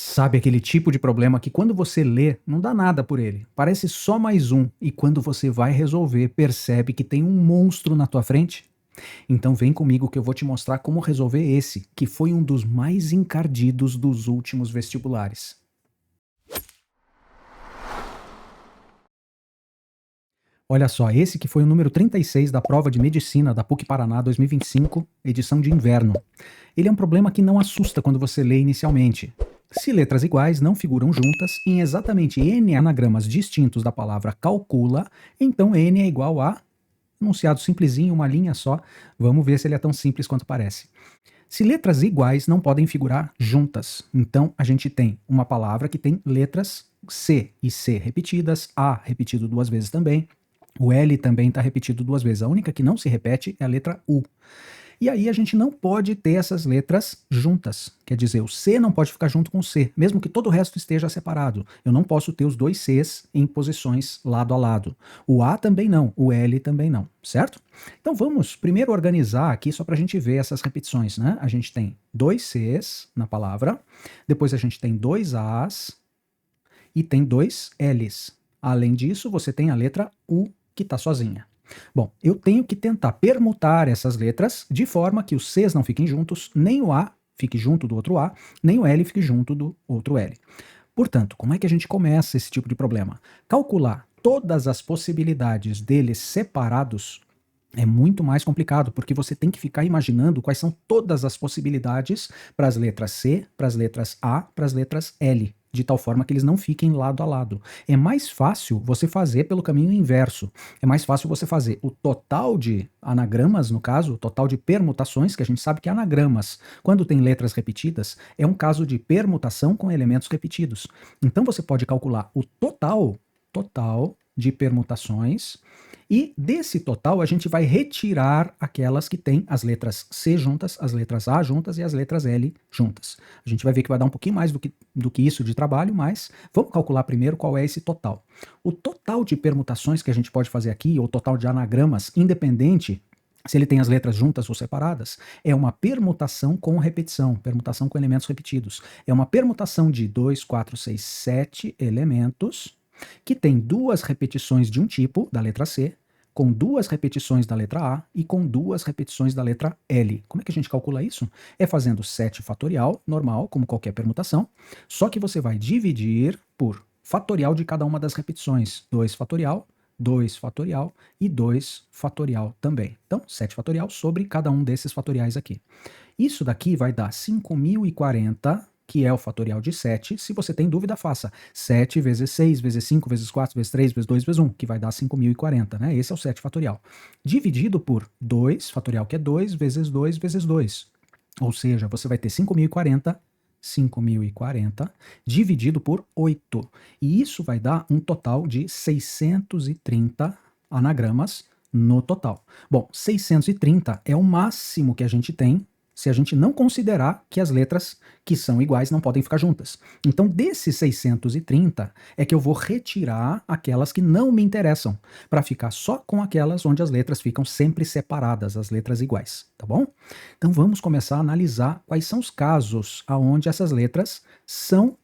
Sabe aquele tipo de problema que quando você lê, não dá nada por ele, parece só mais um, e quando você vai resolver, percebe que tem um monstro na tua frente? Então vem comigo que eu vou te mostrar como resolver esse, que foi um dos mais encardidos dos últimos vestibulares. Olha só, esse que foi o número 36 da prova de medicina da PUC Paraná 2025, edição de inverno. Ele é um problema que não assusta quando você lê inicialmente. Se letras iguais não figuram juntas em exatamente n anagramas distintos da palavra calcula, então n é igual a enunciado simplesinho, uma linha só. Vamos ver se ele é tão simples quanto parece. Se letras iguais não podem figurar juntas, então a gente tem uma palavra que tem letras C e C repetidas, A repetido duas vezes também, o L também está repetido duas vezes. A única que não se repete é a letra U. E aí a gente não pode ter essas letras juntas. Quer dizer, o C não pode ficar junto com o C, mesmo que todo o resto esteja separado. Eu não posso ter os dois Cs em posições lado a lado. O A também não, o L também não, certo? Então vamos primeiro organizar aqui só para a gente ver essas repetições, né? A gente tem dois Cs na palavra, depois a gente tem dois As e tem dois Ls. Além disso, você tem a letra U que está sozinha. Bom, eu tenho que tentar permutar essas letras de forma que os Cs não fiquem juntos, nem o A fique junto do outro A, nem o L fique junto do outro L. Portanto, como é que a gente começa esse tipo de problema? Calcular todas as possibilidades deles separados é muito mais complicado, porque você tem que ficar imaginando quais são todas as possibilidades para as letras C, para as letras A, para as letras L, de tal forma que eles não fiquem lado a lado. É mais fácil você fazer pelo caminho inverso. É mais fácil você fazer o total de anagramas, no caso, o total de permutações, que a gente sabe que anagramas, quando tem letras repetidas, é um caso de permutação com elementos repetidos. Então você pode calcular o total de permutações, e desse total a gente vai retirar aquelas que têm as letras C juntas, as letras A juntas e as letras L juntas. A gente vai ver que vai dar um pouquinho mais do que isso de trabalho, mas vamos calcular primeiro qual é esse total. O total de permutações que a gente pode fazer aqui, ou total de anagramas, independente se ele tem as letras juntas ou separadas, é uma permutação com repetição, permutação com elementos repetidos. É uma permutação de 2, 4, 6, 7 elementos que tem duas repetições de um tipo, da letra C, com duas repetições da letra A e com duas repetições da letra L. Como é que a gente calcula isso? É fazendo 7 fatorial, normal, como qualquer permutação, só que você vai dividir por fatorial de cada uma das repetições. 2 fatorial e 2 fatorial também. Então, 7 fatorial sobre cada um desses fatoriais aqui. Isso daqui vai dar 5.040, que é o fatorial de 7. Se você tem dúvida, faça 7 vezes 6, vezes 5, vezes 4, vezes 3, vezes 2, vezes 1, que vai dar 5.040, né? Esse é o 7 fatorial. Dividido por 2, fatorial que é 2, vezes 2, vezes 2. Ou seja, você vai ter 5.040 dividido por 8. E isso vai dar um total de 630 anagramas no total. Bom, 630 é o máximo que a gente tem se a gente não considerar que as letras que são iguais não podem ficar juntas. Então, desses 630 é que eu vou retirar aquelas que não me interessam, para ficar só com aquelas onde as letras ficam sempre separadas, as letras iguais, tá bom? Então, vamos começar a analisar quais são os casos onde essas letras são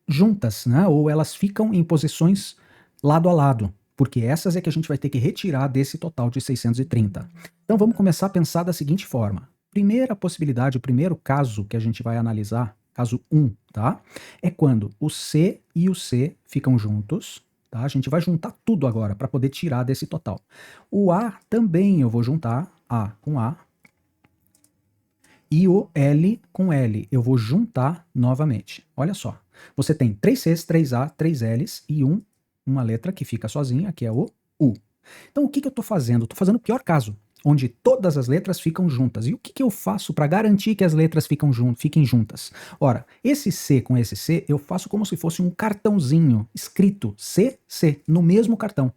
juntas, né? Ou elas ficam em posições lado a lado, porque essas é que a gente vai ter que retirar desse total de 630. Então, vamos começar a pensar da seguinte forma. Primeira possibilidade, o primeiro caso que a gente vai analisar, caso 1, tá? É quando o C e o C ficam juntos, tá? A gente vai juntar tudo agora para poder tirar desse total. O A também eu vou juntar, A com A, e o L com L eu vou juntar novamente. Olha só, você tem 3 Cs, 3 A, 3 Ls e uma letra que fica sozinha, que é o U. Então o que eu estou fazendo? Estou fazendo o pior caso, onde todas as letras ficam juntas. E o que eu faço para garantir que as letras fiquem juntas? Ora, esse C com esse C eu faço como se fosse um cartãozinho escrito CC no mesmo cartão.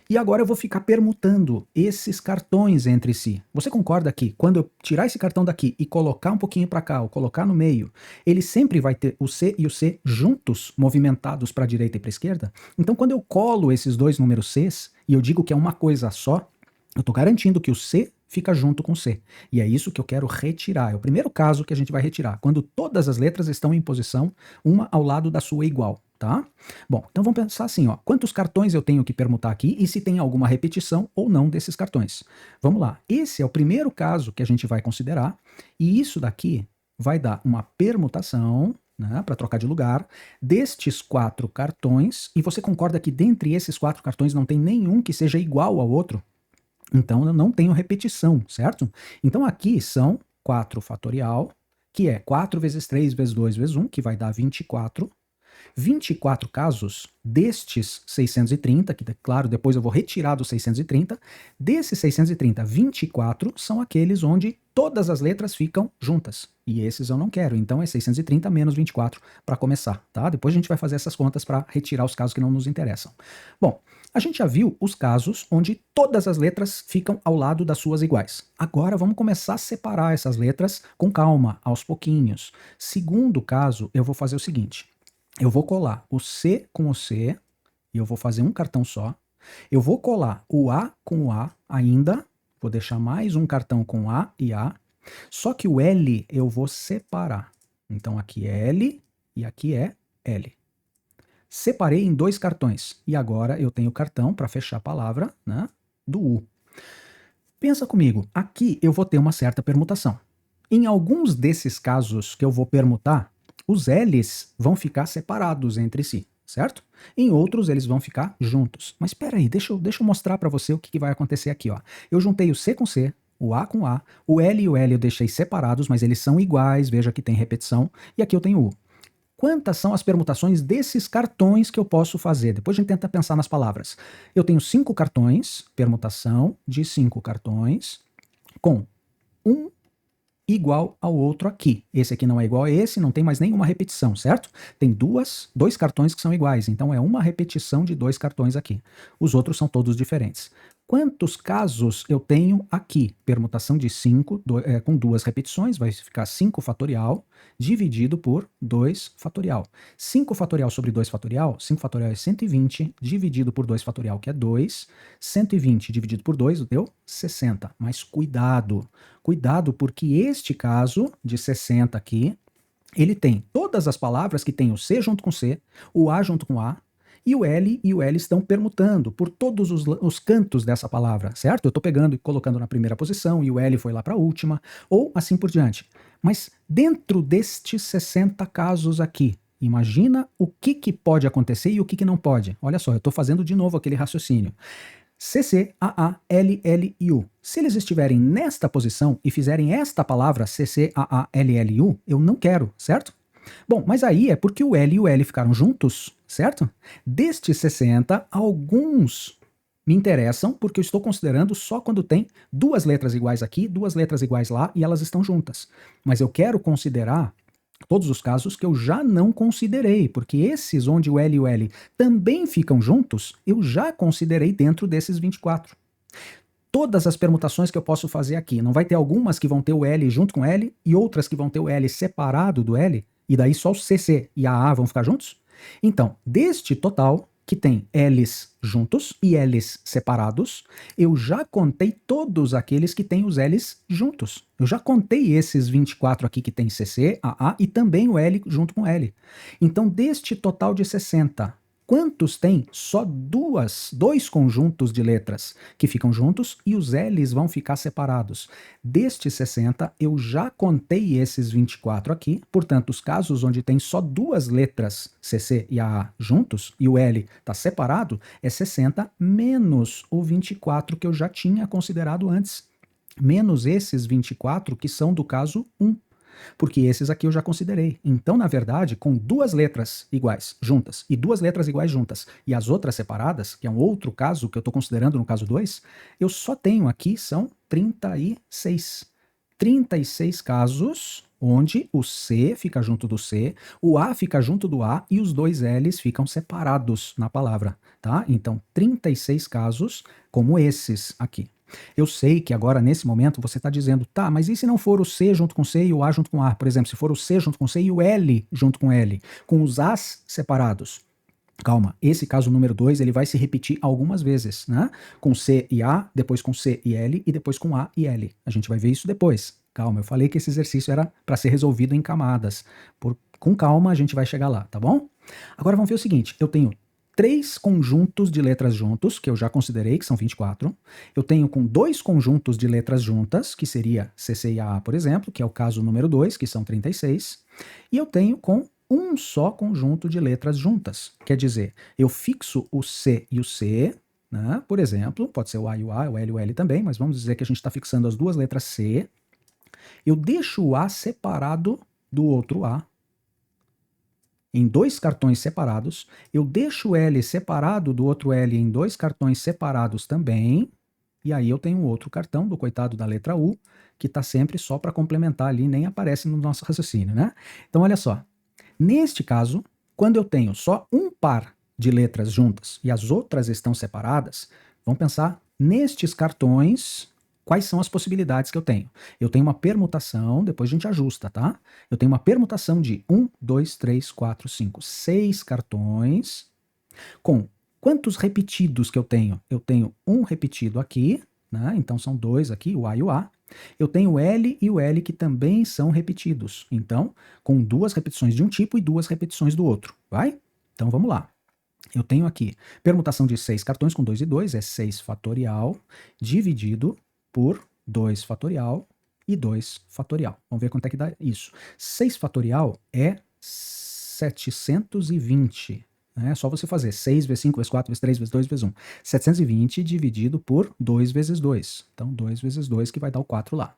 E agora eu vou ficar permutando esses cartões entre si. Você concorda que quando eu tirar esse cartão daqui e colocar um pouquinho para cá, ou colocar no meio, ele sempre vai ter o C e o C juntos, movimentados para a direita e para a esquerda? Então quando eu colo esses dois números Cs, e eu digo que é uma coisa só, eu estou garantindo que o C fica junto com C. E é isso que eu quero retirar. É o primeiro caso que a gente vai retirar, quando todas as letras estão em posição, uma ao lado da sua igual, tá? Bom, então vamos pensar assim, ó, quantos cartões eu tenho que permutar aqui e se tem alguma repetição ou não desses cartões. Vamos lá, esse é o primeiro caso que a gente vai considerar, e isso daqui vai dar uma permutação, né, para trocar de lugar, destes 4 cartões, e você concorda que dentre esses 4 cartões não tem nenhum que seja igual ao outro? Então eu não tenho repetição, certo? Então aqui são 4 fatorial, que é 4 vezes 3 vezes 2 vezes 1, que vai dar 24. 24 casos destes 630, que claro, depois eu vou retirar dos 630, desses 630, 24 são aqueles onde todas as letras ficam juntas, e esses eu não quero, então é 630 menos 24 para começar, tá? Depois a gente vai fazer essas contas para retirar os casos que não nos interessam. Bom, a gente já viu os casos onde todas as letras ficam ao lado das suas iguais. Agora vamos começar a separar essas letras com calma, aos pouquinhos. Segundo caso, eu vou fazer o seguinte: eu vou colar o C com o C, e eu vou fazer um cartão só. Eu vou colar o A com o A ainda, vou deixar mais um cartão com A e A, só que o L eu vou separar. Então aqui é L e aqui é L. Separei em 2 cartões, e agora eu tenho cartão para fechar a palavra, né, do U. Pensa comigo, aqui eu vou ter uma certa permutação. Em alguns desses casos que eu vou permutar, os L's vão ficar separados entre si, certo? Em outros eles vão ficar juntos. Mas espera aí, deixa eu mostrar para você o que vai acontecer aqui, ó. Eu juntei o C com C, o A com A, o L e o L eu deixei separados, mas eles são iguais, veja que tem repetição, e aqui eu tenho U. Quantas são as permutações desses cartões que eu posso fazer? Depois a gente tenta pensar nas palavras. Eu tenho 5 cartões, permutação de 5 cartões, com um igual ao outro aqui. Esse aqui não é igual a esse, não tem mais nenhuma repetição, certo? Tem dois cartões que são iguais, então é uma repetição de 2 cartões aqui. Os outros são todos diferentes. Quantos casos eu tenho aqui? Permutação de 5, com 2 repetições, vai ficar 5 fatorial, dividido por 2 fatorial. 5 fatorial sobre 2 fatorial, 5 fatorial é 120, dividido por 2 fatorial, que é 2. 120 dividido por 2 deu 60. Mas cuidado porque este caso de 60 aqui, ele tem todas as palavras que tem o C junto com C, o A junto com A, e o L estão permutando por todos os cantos dessa palavra, certo? Eu estou pegando e colocando na primeira posição, e o L foi lá para a última, ou assim por diante. Mas dentro destes 60 casos aqui, imagina o que pode acontecer e o que não pode. Olha só, eu estou fazendo de novo aquele raciocínio. CC, AA, LL e U. Se eles estiverem nesta posição e fizerem esta palavra CC, AA, LL e U, eu não quero, certo? Bom, mas aí é porque o L e o L ficaram juntos, certo? Destes 60, alguns me interessam porque eu estou considerando só quando tem 2 letras iguais aqui, 2 letras iguais lá e elas estão juntas. Mas eu quero considerar todos os casos que eu já não considerei, porque esses onde o L e o L também ficam juntos, eu já considerei dentro desses 24. Todas as permutações que eu posso fazer aqui, não vai ter algumas que vão ter o L junto com L e outras que vão ter o L separado do L, e daí só o CC e a A vão ficar juntos? Então, deste total, que tem L's juntos e L's separados, eu já contei todos aqueles que têm os L's juntos. Eu já contei esses 24 aqui que tem CC, AA e também o L junto com L. Então, deste total de 60, quantos tem? Só 2 conjuntos de letras que ficam juntos e os L's vão ficar separados. Destes 60, eu já contei esses 24 aqui, portanto, os casos onde tem só 2 letras CC e AA juntos e o L está separado, é 60 menos o 24 que eu já tinha considerado antes. Menos esses 24 que são do caso 1. Porque esses aqui eu já considerei. Então, na verdade, com 2 letras iguais juntas e 2 letras iguais juntas e as outras separadas, que é um outro caso que eu estou considerando no caso 2, eu só tenho aqui, são 36. 36 casos onde o C fica junto do C, o A fica junto do A e os 2 L's ficam separados na palavra, tá? Então, 36 casos como esses aqui. Eu sei que agora, nesse momento, você está dizendo, tá, mas e se não for o C junto com C e o A junto com A? Por exemplo, se for o C junto com C e o L junto com L, com os As separados. Calma, esse caso número 2 ele vai se repetir algumas vezes, né? Com C e A, depois com C e L e depois com A e L. A gente vai ver isso depois. Calma, eu falei que esse exercício era para ser resolvido em camadas. Com calma a gente vai chegar lá, tá bom? Agora vamos ver o seguinte, eu tenho 3 conjuntos de letras juntos, que eu já considerei, que são 24. Eu tenho com 2 conjuntos de letras juntas, que seria CC e AA, por exemplo, que é o caso número 2, que são 36. E eu tenho com um só conjunto de letras juntas. Quer dizer, eu fixo o C e o C, né? Por exemplo, pode ser o A e o A, o L e o L também, mas vamos dizer que a gente está fixando as duas letras C. Eu deixo o A separado do outro A, em 2 cartões separados. Eu deixo o L separado do outro L em 2 cartões separados também. E aí eu tenho outro cartão do coitado da letra U, que está sempre só para complementar ali, nem aparece no nosso raciocínio, né? Então olha só, neste caso, quando eu tenho só um par de letras juntas e as outras estão separadas, vamos pensar nestes cartões, quais são as possibilidades que eu tenho. Eu tenho uma permutação, depois a gente ajusta, tá? Eu tenho uma permutação de 1, 2, 3, 4, 5, 6 cartões, com quantos repetidos que eu tenho? Eu tenho um repetido aqui, né? Então são 2 aqui, o A e o A. Eu tenho o L e o L que também são repetidos. Então, com 2 repetições de um tipo e 2 repetições do outro. Vai? Então vamos lá. Eu tenho aqui permutação de 6 cartões com 2 e 2, é 6 fatorial, dividido por 2 fatorial e 2 fatorial. Vamos ver quanto é que dá isso. 6 fatorial é 720. É só você fazer 6 vezes 5 vezes 4 vezes 3 vezes 2 vezes 1. 720 dividido por 2 vezes 2. Então, 2 vezes 2 que vai dar o 4 lá.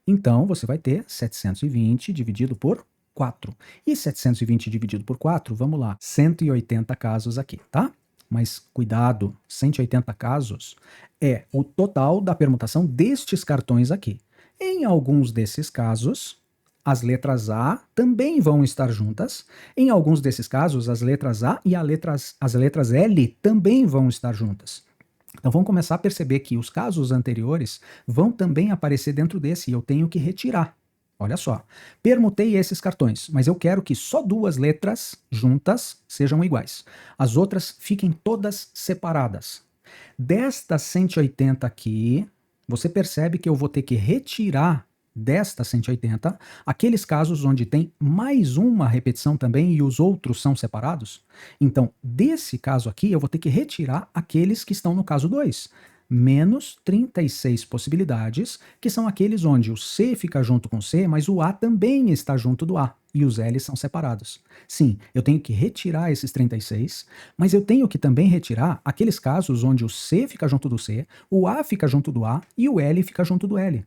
Então, você vai ter 720 dividido por 4. E 720 dividido por 4, vamos lá, 180 casos aqui, tá? Mas cuidado, 180 casos é o total da permutação destes cartões aqui. Em alguns desses casos, as letras A também vão estar juntas. Em alguns desses casos, as letras A e as letras L também vão estar juntas. Então vamos começar a perceber que os casos anteriores vão também aparecer dentro desse e eu tenho que retirar. Olha só, permutei esses cartões, mas eu quero que só 2 letras juntas sejam iguais. As outras fiquem todas separadas. Destas 180 aqui, você percebe que eu vou ter que retirar desta 180 aqueles casos onde tem mais uma repetição também e os outros são separados. Então, desse caso aqui, eu vou ter que retirar aqueles que estão no caso 2. Menos 36 possibilidades, que são aqueles onde o C fica junto com o C, mas o A também está junto do A, e os L são separados. Sim, eu tenho que retirar esses 36, mas eu tenho que também retirar aqueles casos onde o C fica junto do C, o A fica junto do A e o L fica junto do L.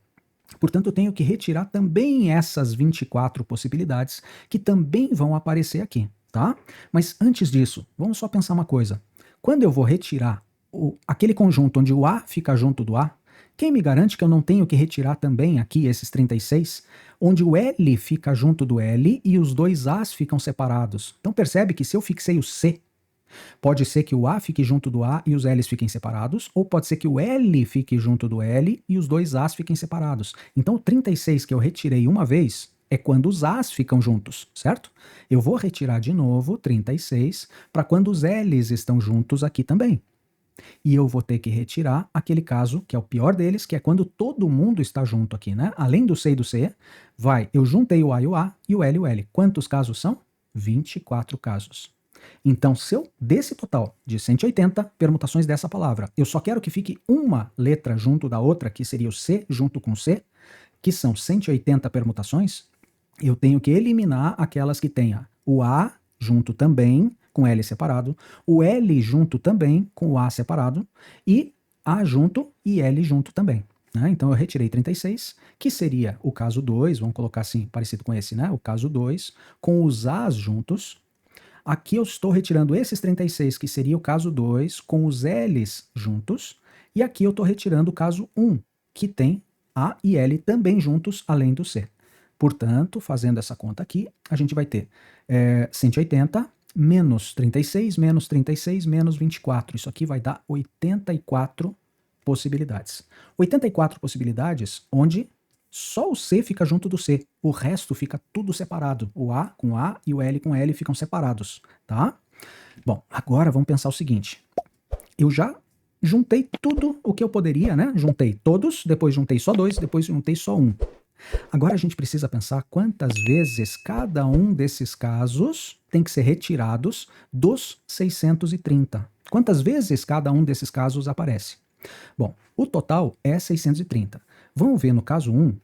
Portanto, eu tenho que retirar também essas 24 possibilidades que também vão aparecer aqui, tá? Mas antes disso, vamos só pensar uma coisa. Quando eu vou retirar aquele conjunto onde o A fica junto do A, quem me garante que eu não tenho que retirar também aqui esses 36, onde o L fica junto do L e os dois As ficam separados? Então percebe que se eu fixei o C, pode ser que o A fique junto do A e os L's fiquem separados, ou pode ser que o L fique junto do L e os dois A's fiquem separados. Então o 36 que eu retirei uma vez é quando os A's ficam juntos, certo? Eu vou retirar de novo 36 para quando os L's estão juntos aqui também. E eu vou ter que retirar aquele caso, que é o pior deles, que é quando todo mundo está junto aqui, né? Além do C e do C, eu juntei o A e o L e o L. Quantos casos são? 24 casos. Então, se eu, desse total de 180 permutações dessa palavra, eu só quero que fique uma letra junto da outra, que seria o C junto com C, que são 180 permutações, eu tenho que eliminar aquelas que tenha o A junto também, com L separado, o L junto também, com o A separado, e A junto e L junto também. Né? Então eu retirei 36, que seria o caso 2, vamos colocar assim, parecido com esse, né? O caso 2, com os A's juntos. Aqui eu estou retirando esses 36, que seria o caso 2, com os L's juntos. E aqui eu estou retirando o caso 1, que tem A e L também juntos, além do C. Portanto, fazendo essa conta aqui, a gente vai ter 180 menos 36, menos 24. Isso aqui vai dar 84 possibilidades. 84 possibilidades onde só o C fica junto do C, o resto fica tudo separado. O A com A e o L com L ficam separados, tá? Bom, agora vamos pensar o seguinte. Eu já juntei tudo o que eu poderia, né? Juntei todos, depois juntei só dois, depois juntei só um. Agora a gente precisa pensar quantas vezes cada um desses casos tem que ser retirados dos 630. Quantas vezes cada um desses casos aparece? Bom, o total é 630. Vamos ver no caso 1,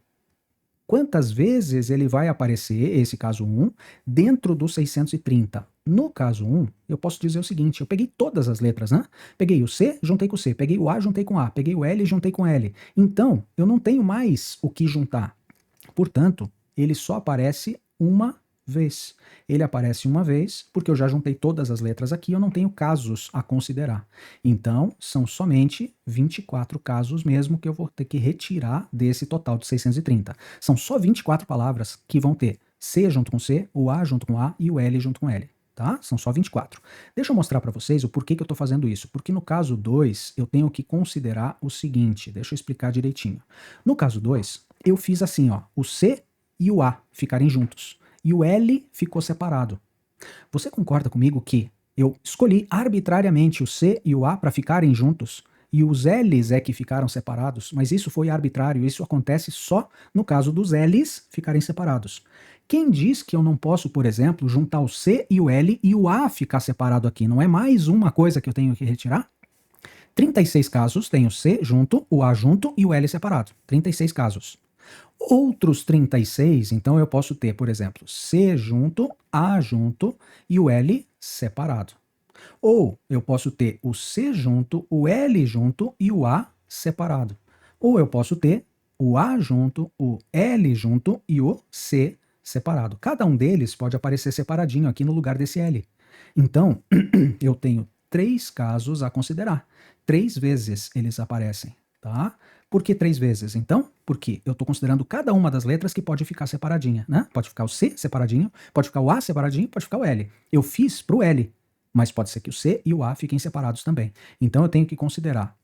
quantas vezes ele vai aparecer, esse caso 1, dentro dos 630. No caso 1, eu posso dizer o seguinte, eu peguei todas as letras, né? Peguei o C, juntei com o C, peguei o A, juntei com A, peguei o L, juntei com L. Então, eu não tenho mais o que juntar. Portanto, ele só aparece uma vez. Ele aparece uma vez porque eu já juntei todas as letras aqui, eu não tenho casos a considerar. Então, são somente 24 casos mesmo que eu vou ter que retirar desse total de 630. São só 24 palavras que vão ter C junto com C, o A junto com A e o L junto com L. Tá? São só 24. Deixa eu mostrar para vocês o porquê que eu estou fazendo isso. Porque no caso 2, eu tenho que considerar o seguinte. Deixa eu explicar direitinho. No caso 2, eu fiz assim, ó, o C e o A ficarem juntos. E o L ficou separado. Você concorda comigo que eu escolhi arbitrariamente o C e o A para ficarem juntos e os L's é que ficaram separados, mas isso foi arbitrário, isso acontece só no caso dos L's ficarem separados. Quem diz que eu não posso, por exemplo, juntar o C e o L e o A ficar separado aqui? Não é mais uma coisa que eu tenho que retirar? 36 casos tem o C junto, o A junto e o L separado. 36 casos. Outros 36, então eu posso ter, por exemplo, C junto, A junto e o L separado. Ou eu posso ter o C junto, o L junto e o A separado. Ou eu posso ter o A junto, o L junto e o C separado. Cada um deles pode aparecer separadinho aqui no lugar desse L. Então, eu tenho 3 casos a considerar. 3 vezes eles aparecem, tá? Por que 3 vezes, então? Porque eu estou considerando cada uma das letras que pode ficar separadinha, né? Pode ficar o C separadinho, pode ficar o A separadinho, pode ficar o L. Eu fiz para o L, mas pode ser que o C e o A fiquem separados também. Então eu tenho que considerar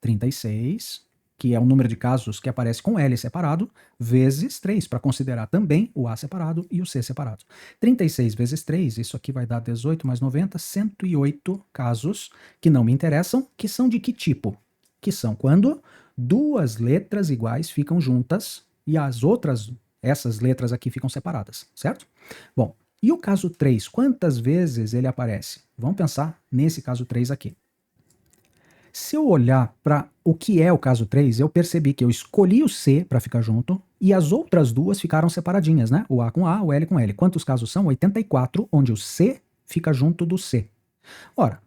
36, que é o número de casos que aparece com L separado, vezes 3, para considerar também o A separado e o C separado. 36 vezes 3, isso aqui vai dar 18 mais 90, 108 casos que não me interessam, que são de que tipo? Que são quando duas letras iguais ficam juntas e as outras, essas letras aqui ficam separadas, certo? Bom, e o caso 3, quantas vezes ele aparece? Vamos pensar nesse caso 3 aqui. Se eu olhar para o que é o caso 3, eu percebi que eu escolhi o C para ficar junto e as outras duas ficaram separadinhas, né? O A com A, o L com L. Quantos casos são? 84, onde o C fica junto do C. Ora,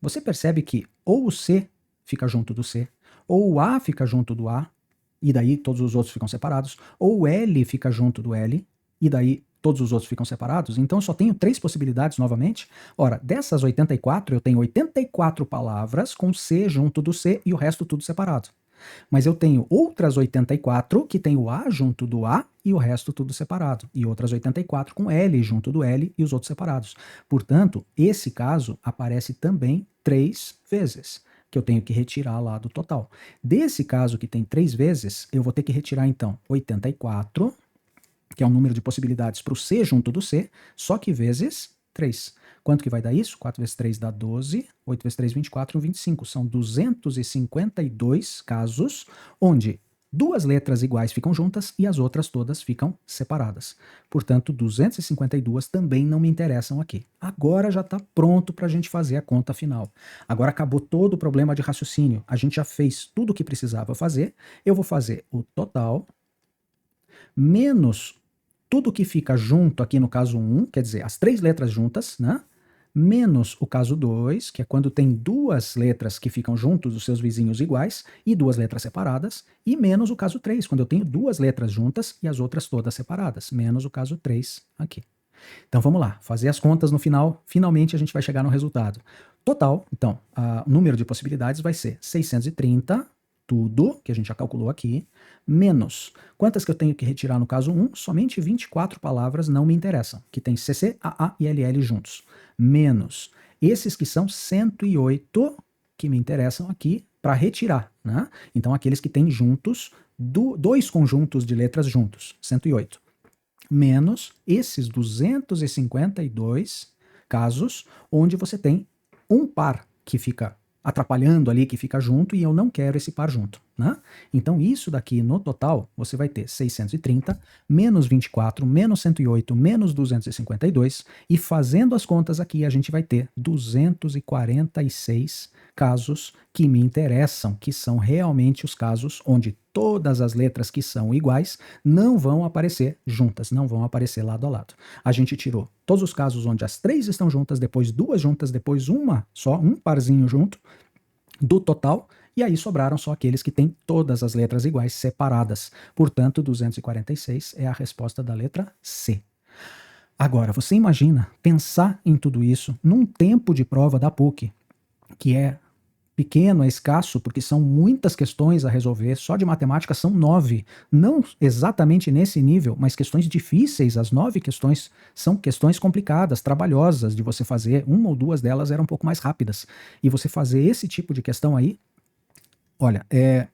você percebe que ou o C fica junto do C, ou o A fica junto do A, e daí todos os outros ficam separados, ou o L fica junto do L, e daí todos os outros ficam separados. Então eu só tenho 3 possibilidades novamente. Ora, dessas 84, eu tenho 84 palavras com C junto do C e o resto tudo separado. Mas eu tenho outras 84 que tem o A junto do A e o resto tudo separado. E outras 84 com L junto do L e os outros separados. Portanto, esse caso aparece também 3 vezes, que eu tenho que retirar lá do total. Desse caso que tem 3 vezes, eu vou ter que retirar então 84, que é o número de possibilidades para o C junto do C, só que vezes 3. Quanto que vai dar isso? 4 vezes 3 dá 12, 8 vezes 3, 24 e 25. São 252 casos onde duas letras iguais ficam juntas e as outras todas ficam separadas. Portanto, 252 também não me interessam aqui. Agora já está pronto para a gente fazer a conta final. Agora acabou todo o problema de raciocínio. A gente já fez tudo o que precisava fazer. Eu vou fazer o total menos tudo que fica junto aqui no caso 1, quer dizer, as 3 letras juntas, né? Menos o caso 2, que é quando tem duas letras que ficam juntos dos seus vizinhos iguais e duas letras separadas, e menos o caso 3, quando eu tenho duas letras juntas e as outras todas separadas, menos o caso 3 aqui. Então vamos lá, fazer as contas no final, finalmente a gente vai chegar no resultado. Total, então, o número de possibilidades vai ser 630, tudo, que a gente já calculou aqui, menos. Quantas que eu tenho que retirar no caso 1? Somente 24 palavras não me interessam, que tem CC, AA e LL juntos. Menos esses que são 108 que me interessam aqui para retirar, né? Então aqueles que têm juntos, dois conjuntos de letras juntos, 108. Menos esses 252 casos onde você tem um par que fica atrapalhando ali, que fica junto, e eu não quero esse par junto, né? Então isso daqui no total, você vai ter 630, menos 24, menos 108, menos 252, e fazendo as contas aqui, a gente vai ter 246 casos que me interessam, que são realmente os casos onde todas as letras que são iguais não vão aparecer juntas, não vão aparecer lado a lado. A gente tirou todos os casos onde as três estão juntas, depois duas juntas, depois uma só, um parzinho junto, do total, e aí sobraram só aqueles que têm todas as letras iguais separadas. Portanto, 246 é a resposta da letra C. Agora, você imagina pensar em tudo isso num tempo de prova da PUC, que é pequeno, é escasso, porque são muitas questões a resolver, só de matemática são 9, não exatamente nesse nível, mas questões difíceis, as 9 questões são questões complicadas, trabalhosas de você fazer, uma ou duas delas eram um pouco mais rápidas, e você fazer esse tipo de questão aí, olha,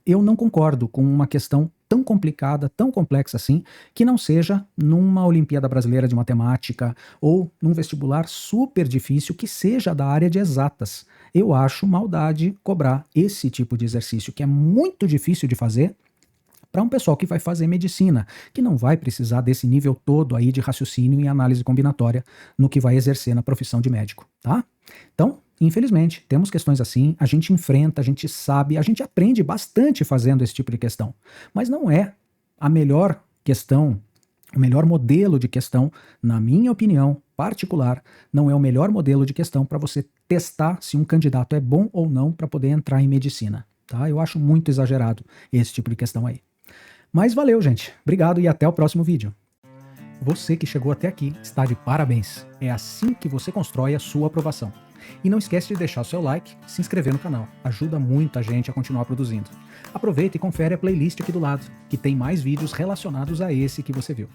eu não concordo com uma questão tão complicada, tão complexa assim, que não seja numa Olimpíada Brasileira de Matemática ou num vestibular super difícil que seja da área de exatas. Eu acho maldade cobrar esse tipo de exercício, que é muito difícil de fazer, para um pessoal que vai fazer medicina, que não vai precisar desse nível todo aí de raciocínio e análise combinatória no que vai exercer na profissão de médico, tá? Então, infelizmente, temos questões assim, a gente enfrenta, a gente sabe, a gente aprende bastante fazendo esse tipo de questão, mas não é a melhor questão, o melhor modelo de questão, na minha opinião particular, não é o melhor modelo de questão para você testar se um candidato é bom ou não para poder entrar em medicina, tá? Eu acho muito exagerado esse tipo de questão aí. Mas valeu, gente. Obrigado e até o próximo vídeo. Você que chegou até aqui está de parabéns. É assim que você constrói a sua aprovação. E não esquece de deixar o seu like, se inscrever no canal. Ajuda muito a gente a continuar produzindo. Aproveita e confere a playlist aqui do lado, que tem mais vídeos relacionados a esse que você viu.